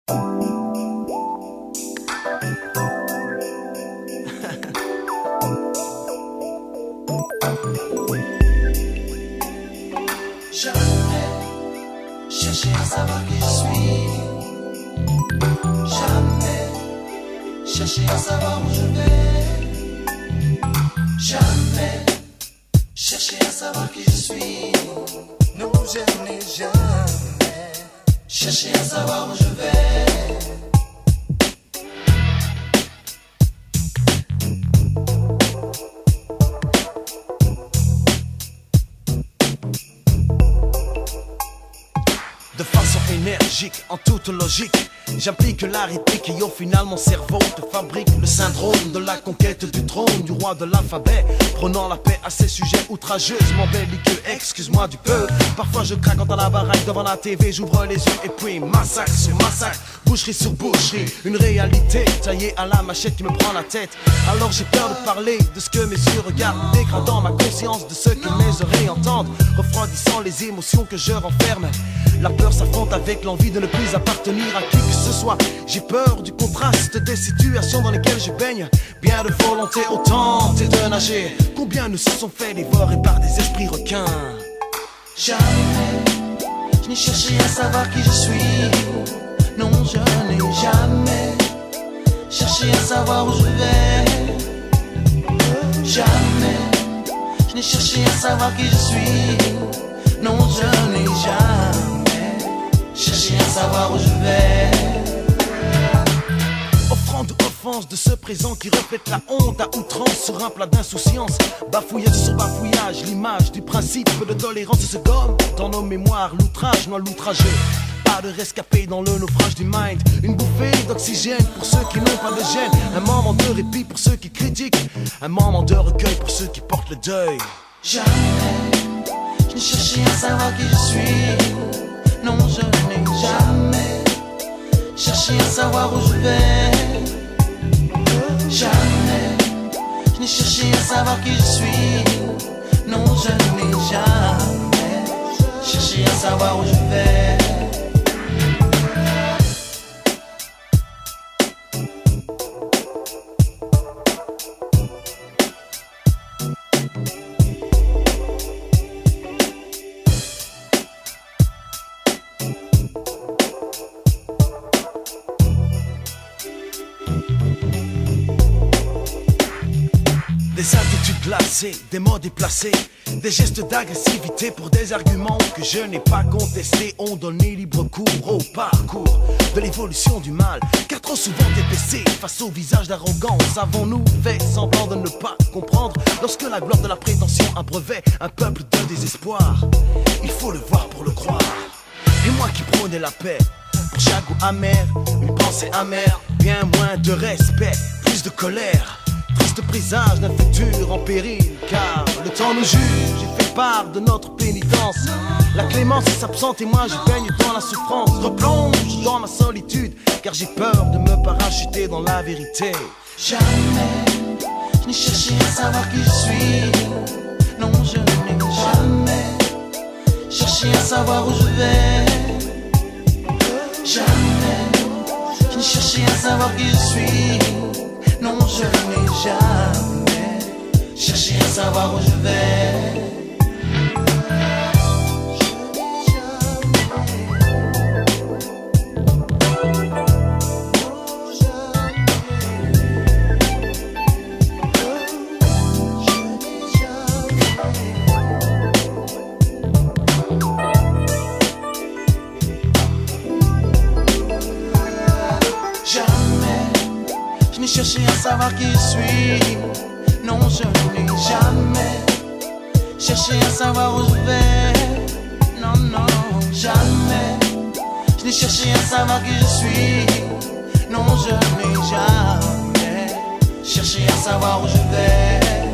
Jamais chercher à savoir qui je suis. Jamais chercher à savoir où je vais. Jamais chercher à savoir qui je suis. Non, je n'ai jamais cherché à savoir où je vais. De façon énergique, en toute logique, j'applique la rythmique et au final mon cerveau te fabrique le syndrome de la conquête du trône du roi de l'alphabet, prenant la paix à ces sujets outrageusement belliqueux. Excuse-moi du peu, parfois je craque quand à la baraque devant la TV, j'ouvre les yeux et puis massacre sur massacre, boucherie sur boucherie, une réalité taillée à la machette qui me prend la tête. Alors j'ai peur de parler de ce que mes yeux regardent, dégradant ma conscience de ce que mes oreilles entendent, refroidissant les émotions que je renferme. La peur s'affronte avec l'envie de ne plus appartenir à qui que ce soit. J'ai peur du contraste des situations dans lesquelles je baigne. Bien de volonté, autant tenter de nager. Combien nous se sont fait dévorer par des esprits requins. Jamais je n'ai cherché à savoir qui je suis. Non, je n'ai jamais cherché à savoir où je vais. Jamais je n'ai cherché à savoir qui je suis. Non, je n'ai jamais cherché à savoir où je vais. Offrande ou offense de ce présent qui reflète la honte à outrance sur un plat d'insouciance. Bafouillage sur bafouillage, l'image du principe de tolérance se gomme dans nos mémoires. L'outrage noie l'outrageux. Pas de rescapé dans le naufrage du mind. Une bouffée d'oxygène pour ceux qui n'ont pas de gêne. Un moment de répit pour ceux qui critiquent. Un moment de recueil pour ceux qui portent le deuil. Jamais je n'ai cherché à savoir qui je suis. Non, je n'ai jamais cherché à savoir où je vais. Jamais je n'ai cherché à savoir qui je suis. Non, je n'ai jamais cherché à savoir où je vais. Des attitudes glacées, des mots déplacés, des gestes d'agressivité pour des arguments que je n'ai pas contestés ont donné libre cours au parcours de l'évolution du mal. Car trop souvent épaissés face au visage d'arrogance, avons-nous fait semblant de ne pas comprendre lorsque la gloire de la prétention abreuvait un peuple de désespoir. Il faut le voir pour le croire. Et moi qui prônais la paix, pour chaque goût amer, une pensée amère, bien moins de respect, plus de colère. Triste présage d'un futur en péril, car le temps nous juge, j'ai fait part de notre pénitence. La clémence s'absente et moi je baigne dans la souffrance. Replonge dans ma solitude, car j'ai peur de me parachuter dans la vérité. Jamais je n'ai cherché à savoir qui je suis. Non, je n'ai jamais cherché à savoir où je vais. Jamais je n'ai cherché à savoir qui je suis. Non, je n'ai jamais cherché à savoir où je vais. Chercher à savoir qui je suis. Non, je n'ai jamais cherché à savoir où je vais. Non, non, jamais je n'ai cherché à savoir qui je suis. Non, je n'ai jamais cherché à savoir où je vais.